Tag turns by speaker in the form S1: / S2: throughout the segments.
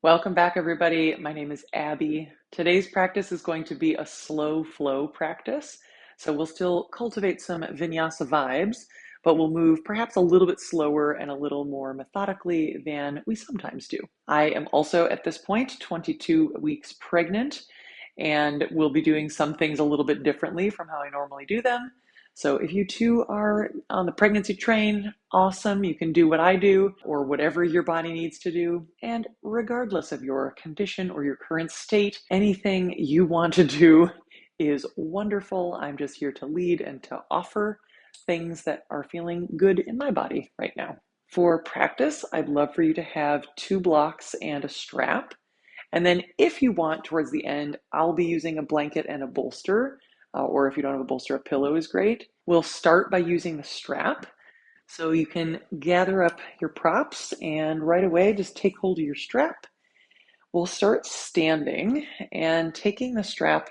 S1: Welcome back, everybody. My name is Abby. Today's practice is going to be a slow flow practice. So we'll still cultivate some vinyasa vibes, but we'll move perhaps a little bit slower and a little more methodically than we sometimes do. I am also at this point 22 weeks pregnant, and we'll be doing some things a little bit differently from how I normally do them. So if you too are on the pregnancy train, awesome. You can do what I do or whatever your body needs to do. And regardless of your condition or your current state, anything you want to do is wonderful. I'm just here to lead and to offer things that are feeling good in my body right now. For practice, I'd love for you to have 2 blocks and a strap. And then if you want, towards the end, I'll be using a blanket and a bolster, or if you don't have a bolster, a pillow is great. We'll start by using the strap. So you can gather up your props and right away just take hold of your strap. We'll start standing and taking the strap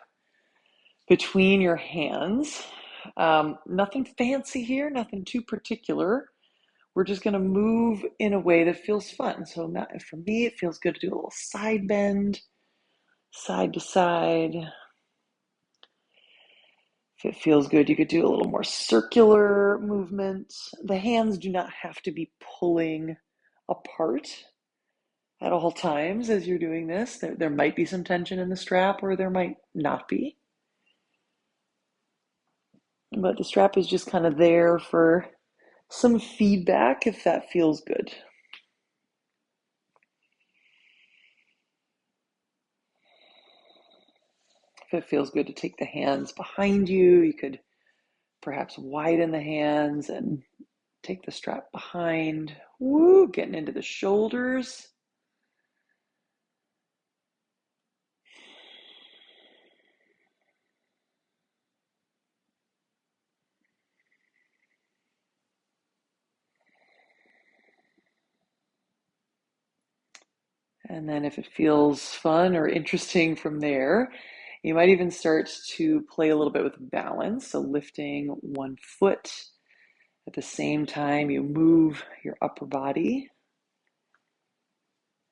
S1: between your hands. Nothing fancy here, nothing too particular. We're just going to move in a way that feels fun. So for me, it feels good to do a little side bend, side to side. If it feels good, you could do a little more circular movement. The hands do not have to be pulling apart at all times as you're doing this. There might be some tension in the strap or there might not be. But the strap is just kind of there for some feedback if that feels good. If it feels good to take the hands behind you, you could perhaps widen the hands and take the strap behind. Woo, getting into the shoulders. And then if it feels fun or interesting from there, you might even start to play a little bit with balance. So lifting one foot at the same time you move your upper body.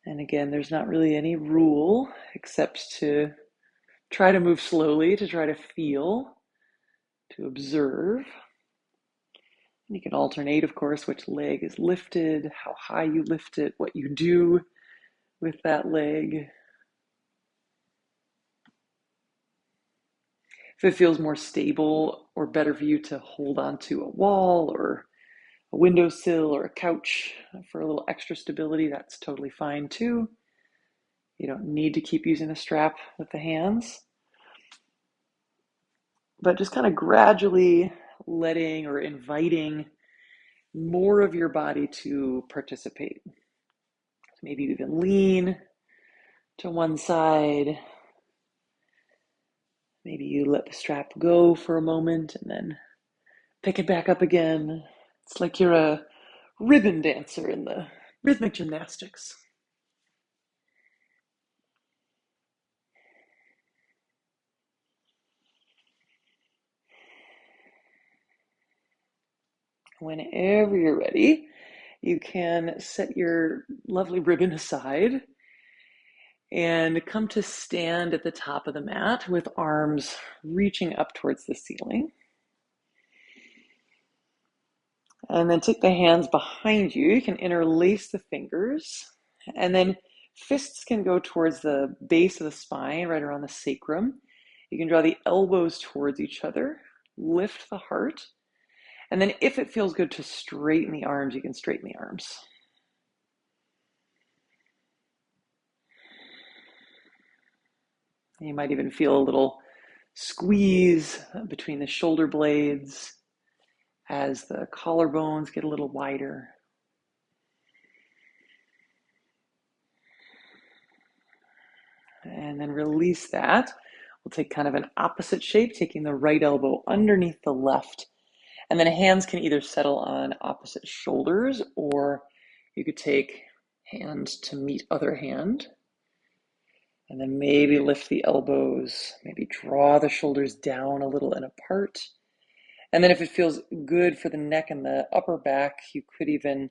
S1: And again, there's not really any rule except to try to move slowly, to try to feel, to observe. And you can alternate, of course, which leg is lifted, how high you lift it, what you do with that leg. If it feels more stable or better for you to hold onto a wall or a windowsill or a couch for a little extra stability, that's totally fine too. You don't need to keep using the strap with the hands, but just kind of gradually letting or inviting more of your body to participate. Maybe even lean to one side. Maybe you let the strap go for a moment and then pick it back up again. It's like you're a ribbon dancer in the rhythmic gymnastics. Whenever you're ready, you can set your lovely ribbon aside and come to stand at the top of the mat with arms reaching up towards the ceiling. And then take the hands behind you. You can interlace the fingers. And then fists can go towards the base of the spine, right around the sacrum. You can draw the elbows towards each other, lift the heart. And then if it feels good to straighten the arms, you can straighten the arms. You might even feel a little squeeze between the shoulder blades as the collarbones get a little wider. And then release that. We'll take kind of an opposite shape, taking the right elbow underneath the left. And then hands can either settle on opposite shoulders, or you could take hand to meet other hand. And then maybe lift the elbows, maybe draw the shoulders down a little and apart. And then if it feels good for the neck and the upper back, you could even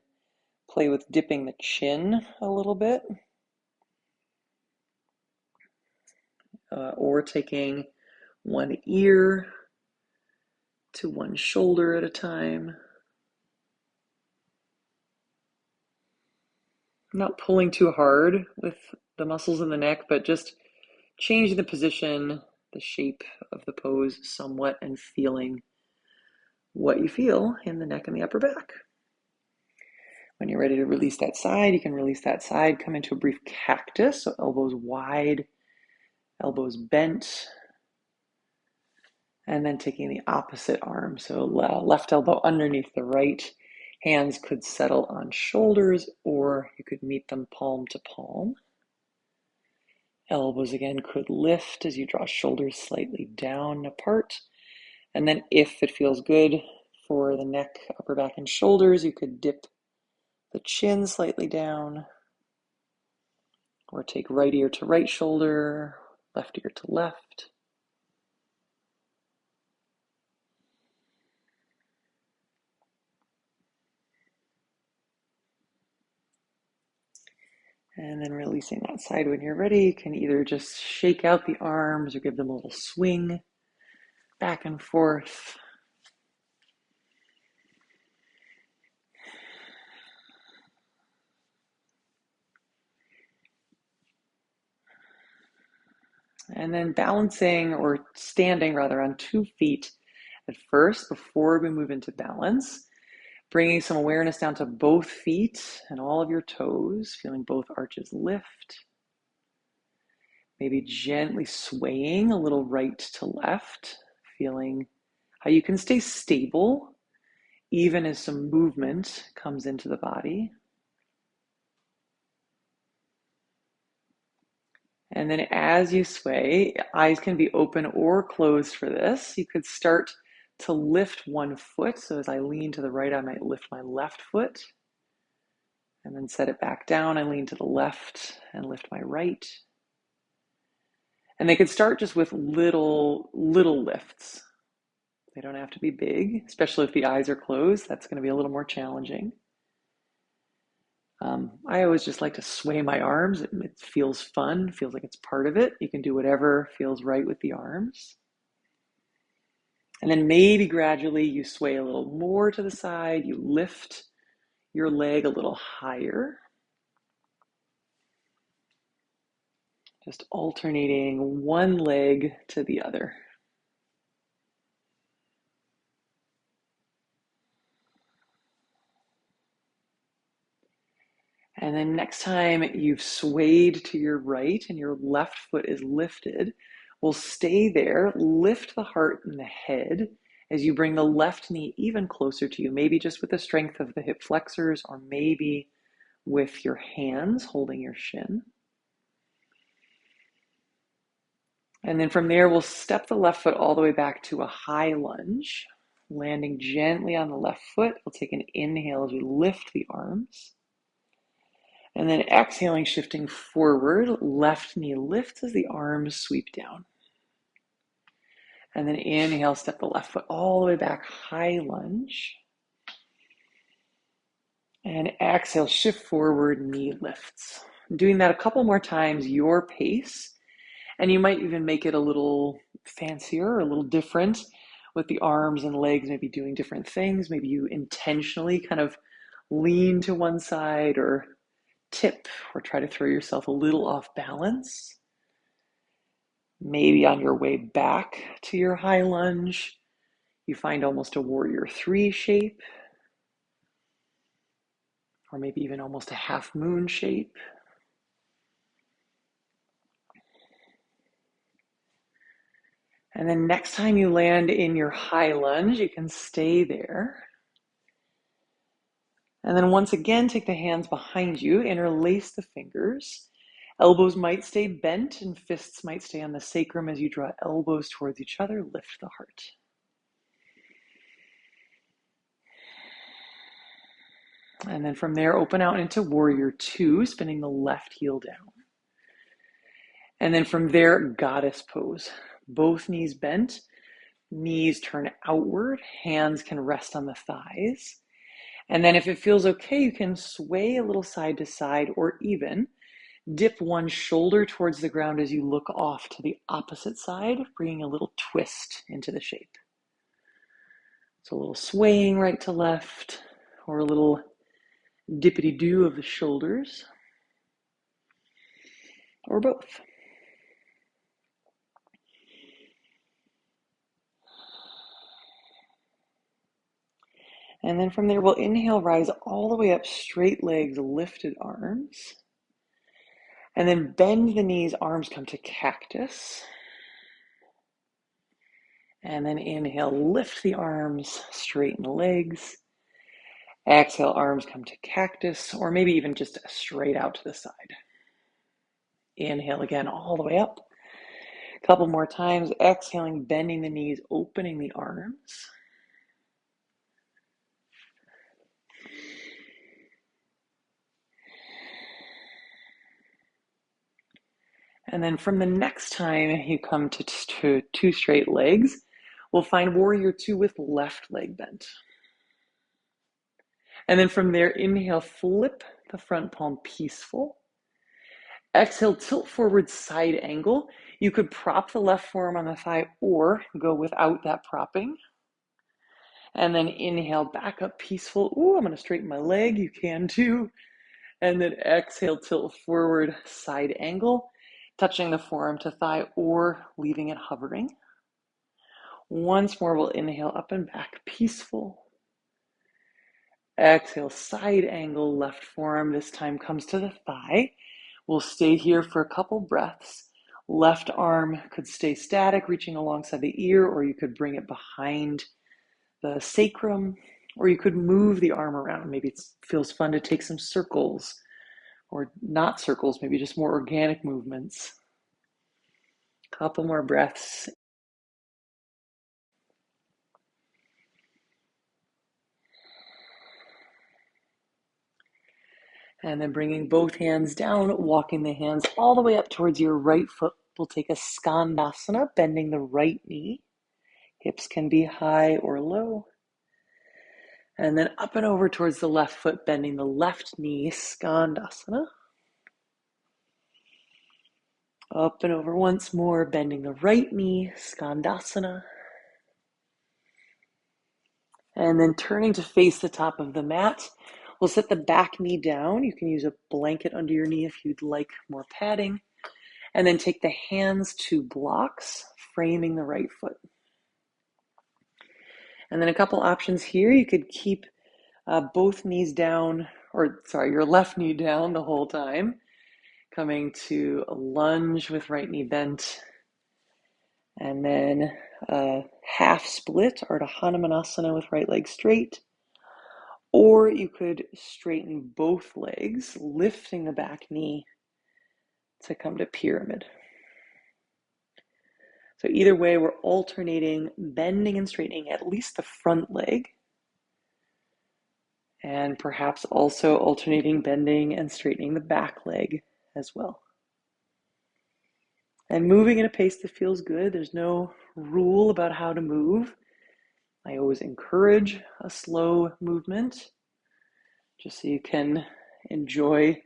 S1: play with dipping the chin a little bit. or taking one ear to one shoulder at a time. Not pulling too hard with the muscles in the neck, but just changing the position, the shape of the pose somewhat, and feeling what you feel in the neck and the upper back. When you're ready to release that side, you can release that side, come into a brief cactus, so elbows wide, elbows bent, and then taking the opposite arm, so left elbow underneath the right, hands could settle on shoulders, or you could meet them palm to palm. Elbows again could lift as you draw shoulders slightly down apart. And then if it feels good for the neck, upper back, and shoulders, you could dip the chin slightly down, or take right ear to right shoulder, left ear to left. And then releasing that side when you're ready. You can either just shake out the arms or give them a little swing back and forth. And then balancing, or standing rather, on 2 feet at first before we move into balance. Bringing some awareness down to both feet and all of your toes, feeling both arches lift. Maybe gently swaying a little right to left, feeling how you can stay stable even as some movement comes into the body. And then as you sway, eyes can be open or closed for this. You could start to lift one foot. So as I lean to the right, I might lift my left foot and then set it back down. I lean to the left and lift my right. And they could start just with little lifts. They don't have to be big, especially if the eyes are closed. That's going to be a little more challenging. I always just like to sway my arms. It feels fun, feels like it's part of it. You can do whatever feels right with the arms. And then maybe gradually you sway a little more to the side. You lift your leg a little higher. Just alternating one leg to the other. And then next time you've swayed to your right and your left foot is lifted, we'll stay there, lift the heart and the head as you bring the left knee even closer to you, maybe just with the strength of the hip flexors, or maybe with your hands holding your shin. And then from there, we'll step the left foot all the way back to a high lunge, landing gently on the left foot. We'll take an inhale as we lift the arms. And then exhaling, shifting forward, left knee lifts as the arms sweep down. And then inhale, step the left foot all the way back, high lunge. And exhale, shift forward, knee lifts. Doing that a couple more times, your pace. And you might even make it a little fancier or a little different with the arms and legs, maybe doing different things. Maybe you intentionally kind of lean to one side or tip or try to throw yourself a little off balance. Maybe on your way back to your high lunge, you find almost a warrior 3 shape, or maybe even almost a half moon shape. And then next time you land in your high lunge, you can stay there. And then once again, take the hands behind you, interlace the fingers. Elbows might stay bent and fists might stay on the sacrum as you draw elbows towards each other. Lift the heart. And then from there, open out into warrior 2, spinning the left heel down. And then from there, goddess pose. Both knees bent, knees turn outward, hands can rest on the thighs. And then if it feels okay, you can sway a little side to side, or even Dip one shoulder towards the ground as you look off to the opposite side, bringing a little twist into the shape. So a little swaying right to left, or a little dippity-doo of the shoulders, or both. And then from there, we'll inhale, rise all the way up, straight legs, lifted arms. And then bend the knees, arms come to cactus. And then inhale, lift the arms, straighten the legs. Exhale, arms come to cactus, or maybe even just straight out to the side. Inhale again, all the way up. A couple more times, exhaling, bending the knees, opening the arms. And then from the next time you come to two straight legs, we'll find warrior two with left leg bent. And then from there, inhale, flip the front palm, peaceful. Exhale, tilt forward, side angle. You could prop the left forearm on the thigh or go without that propping. And then inhale, back up, peaceful. Ooh, I'm gonna straighten my leg, you can too. And then exhale, tilt forward, side angle, touching the forearm to thigh or leaving it hovering. Once more, we'll inhale up and back, peaceful. Exhale, side angle, left forearm this time comes to the thigh. We'll stay here for a couple breaths. Left arm could stay static, reaching alongside the ear, or you could bring it behind the sacrum, or you could move the arm around. Maybe it feels fun to take some circles, or not circles, maybe just more organic movements. Couple more breaths. And then bringing both hands down, walking the hands all the way up towards your right foot. We'll take a skandasana, bending the right knee. Hips can be high or low. And then up and over towards the left foot, bending the left knee, skandasana. Up and over once more, bending the right knee, skandasana. And then turning to face the top of the mat, we'll set the back knee down. You can use a blanket under your knee if you'd like more padding. And then take the hands to blocks, framing the right foot. And then a couple options here. You could keep both knees down, your left knee down the whole time. Coming to a lunge with right knee bent. And then a half split, Ardha Hanumanasana with right leg straight. Or you could straighten both legs, lifting the back knee to come to pyramid. So either way, we're alternating bending and straightening at least the front leg, and perhaps also alternating bending and straightening the back leg as well. And moving at a pace that feels good. There's no rule about how to move. I always encourage a slow movement, just so you can enjoy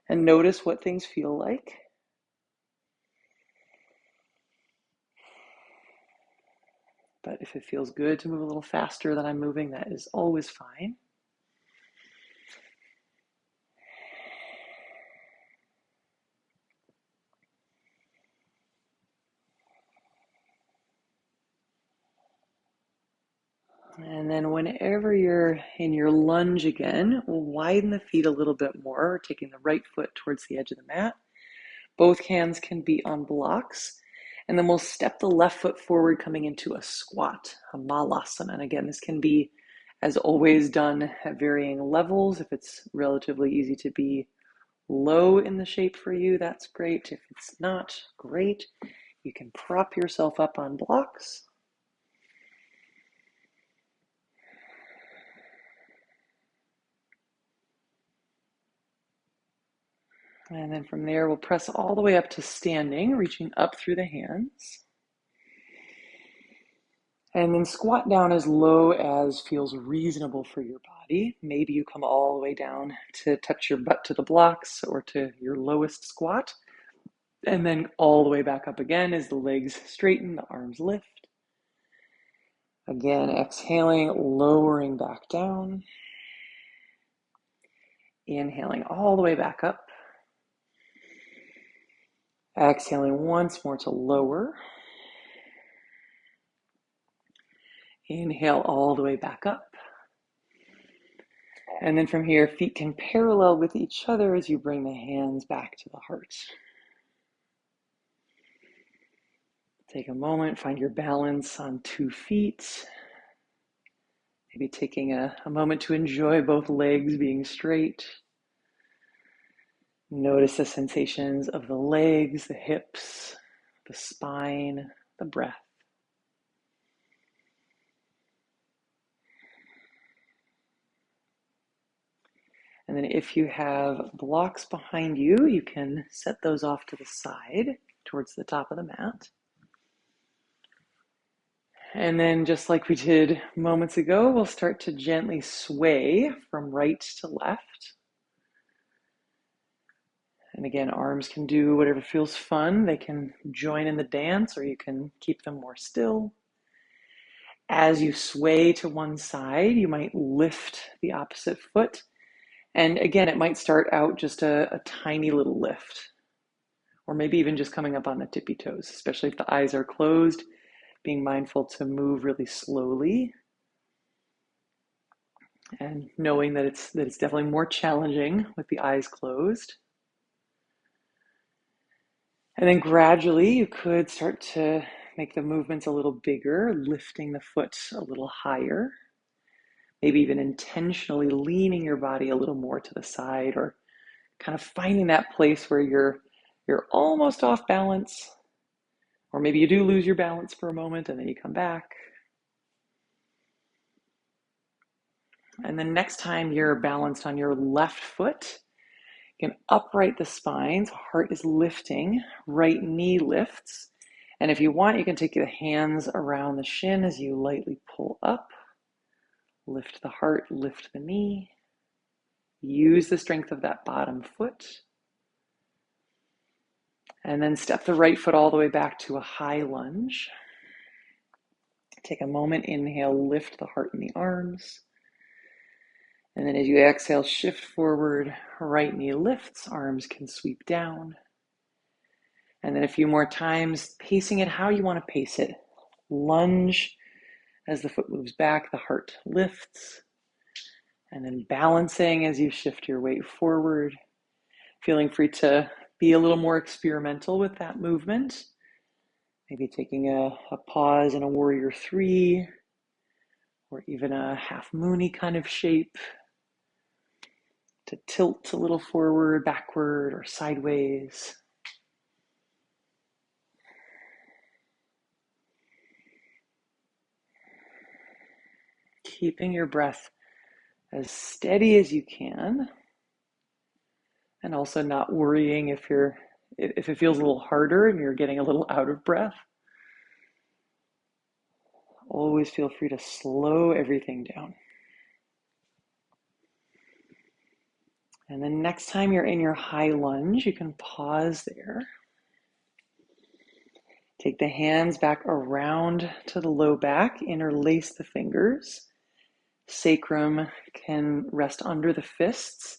S1: and notice what things feel like. But if it feels good to move a little faster than I'm moving, that is always fine. And then whenever you're in your lunge again, we'll widen the feet a little bit more, taking the right foot towards the edge of the mat. Both hands can be on blocks. And then we'll step the left foot forward, coming into a squat, a malasana. And again, this can be, as always, done at varying levels. If it's relatively easy to be low in the shape for you, that's great. If it's not, great. You can prop yourself up on blocks. And then from there, we'll press all the way up to standing, reaching up through the hands. And then squat down as low as feels reasonable for your body. Maybe you come all the way down to touch your butt to the blocks or to your lowest squat. And then all the way back up again as the legs straighten, the arms lift. Again, exhaling, lowering back down. Inhaling all the way back up. Exhaling once more to lower. Inhale all the way back up. And then from here, feet can parallel with each other as you bring the hands back to the heart. Take a moment, find your balance on 2 feet. Maybe taking a moment to enjoy both legs being straight. Notice the sensations of the legs, the hips, the spine, the breath. And then if you have blocks behind you, you can set those off to the side towards the top of the mat. And then just like we did moments ago, we'll start to gently sway from right to left. And again, arms can do whatever feels fun. They can join in the dance or you can keep them more still. As you sway to one side, you might lift the opposite foot. And again, it might start out just a tiny little lift, or maybe even just coming up on the tippy toes, especially if the eyes are closed, being mindful to move really slowly and knowing that it's definitely more challenging with the eyes closed. And then gradually you could start to make the movements a little bigger, lifting the foot a little higher. Maybe even intentionally leaning your body a little more to the side, or kind of finding that place where you're almost off balance, or maybe you do lose your balance for a moment and then you come back. And then next time you're balanced on your left foot, you can upright the spine, so heart is lifting, right knee lifts. And if you want, you can take the hands around the shin as you lightly pull up. Lift the heart, lift the knee. Use the strength of that bottom foot. And then step the right foot all the way back to a high lunge. Take a moment, inhale, lift the heart and the arms. And then as you exhale, shift forward, right knee lifts, arms can sweep down. And then a few more times, pacing it how you want to pace it. Lunge as the foot moves back, the heart lifts. And then balancing as you shift your weight forward. Feeling free to be a little more experimental with that movement. Maybe taking a pause in a warrior 3, or even a half moony kind of shape to tilt a little forward, backward, or sideways. Keeping your breath as steady as you can, and also not worrying if it feels a little harder and you're getting a little out of breath. Always feel free to slow everything down. And then next time you're in your high lunge, you can pause there. Take the hands back around to the low back, interlace the fingers. Sacrum can rest under the fists.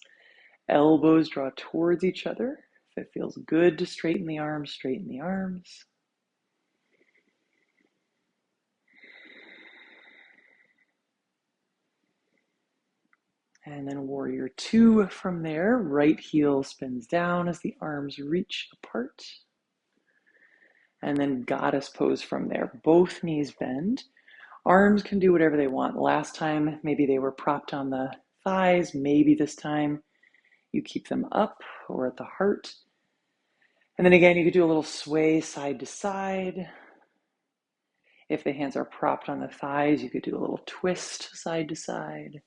S1: Elbows draw towards each other. If it feels good to straighten the arms, straighten the arms. And then warrior 2 from there. Right heel spins down as the arms reach apart. And then goddess pose from there. Both knees bend. Arms can do whatever they want. Last time, maybe they were propped on the thighs. Maybe this time you keep them up or at the heart. And then again, you could do a little sway side to side. If the hands are propped on the thighs, you could do a little twist side to side.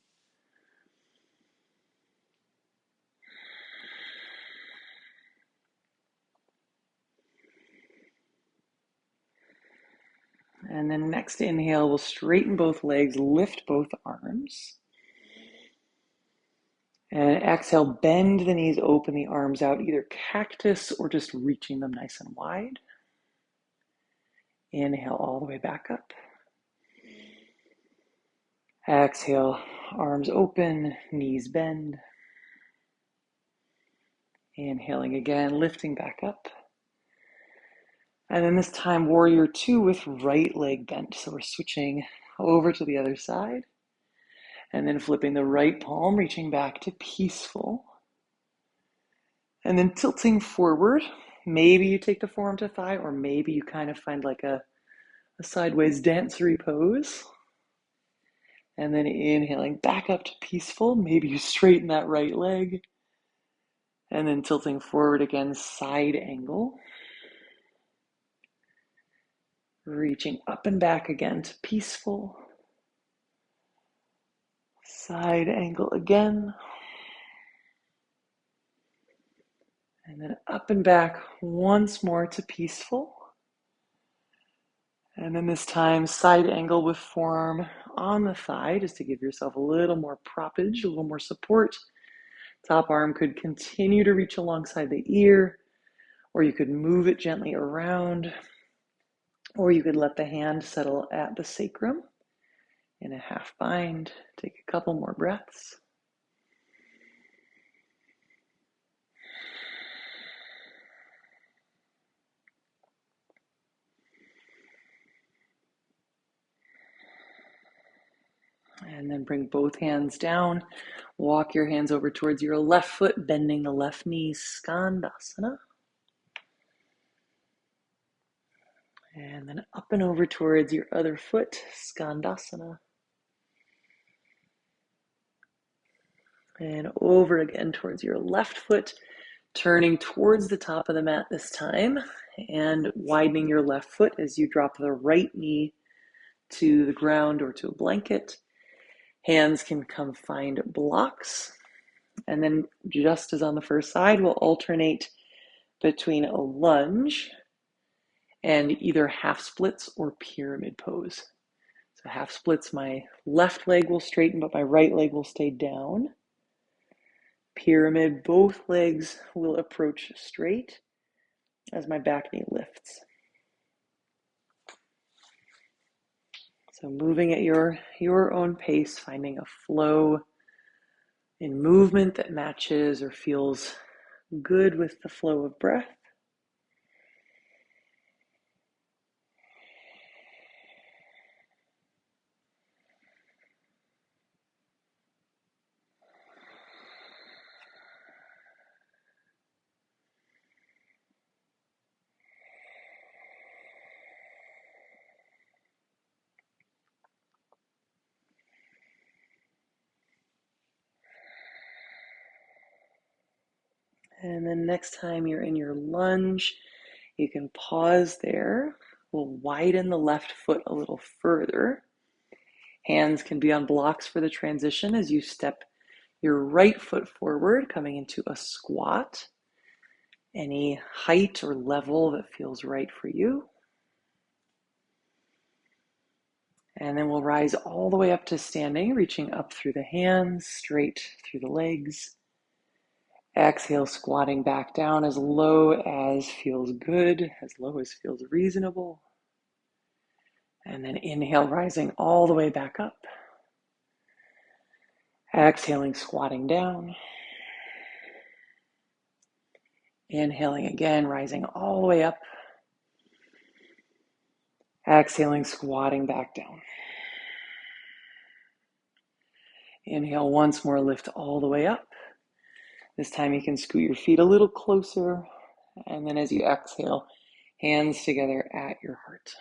S1: And then next inhale, we'll straighten both legs, lift both arms. And exhale, bend the knees, open the arms out, either cactus or just reaching them nice and wide. Inhale all the way back up. Exhale, arms open, knees bend. Inhaling again, lifting back up. And then this time, warrior two with right leg bent. So we're switching over to the other side. And then flipping the right palm, reaching back to peaceful. And then tilting forward. Maybe you take the forearm to thigh, or maybe you kind of find like a sideways dancery pose. And then inhaling back up to peaceful. Maybe you straighten that right leg. And then tilting forward again, side angle. Reaching up and back again to peaceful. Side angle again. And then up and back once more to peaceful. And then this time, side angle with forearm on the thigh, just to give yourself a little more proppage, a little more support. Top arm could continue to reach alongside the ear, or you could move it gently around, or you could let the hand settle at the sacrum in a half bind. Take a couple more breaths. And then bring both hands down. Walk your hands over towards your left foot, bending the left knee, Skandasana. And then up and over towards your other foot, Skandasana. And over again towards your left foot, turning towards the top of the mat this time, and widening your left foot as you drop the right knee to the ground or to a blanket. Hands can come find blocks. And then just as on the first side, we'll alternate between a lunge and either half splits or pyramid pose. So half splits, my left leg will straighten, but my right leg will stay down. Pyramid, both legs will approach straight as my back knee lifts. So moving at your own pace, finding a flow in movement that matches or feels good with the flow of breath. And then next time you're in your lunge, you can pause there. We'll widen the left foot a little further. Hands can be on blocks for the transition as you step your right foot forward, coming into a squat. Any height or level that feels right for you. And then we'll rise all the way up to standing, reaching up through the hands, straight through the legs. Exhale, squatting back down as low as feels good, as low as feels reasonable. And then inhale, rising all the way back up. Exhaling, squatting down. Inhaling again, rising all the way up. Exhaling, squatting back down. Inhale once more, lift all the way up. This time you can scoot your feet a little closer. And then as you exhale, hands together at your heart.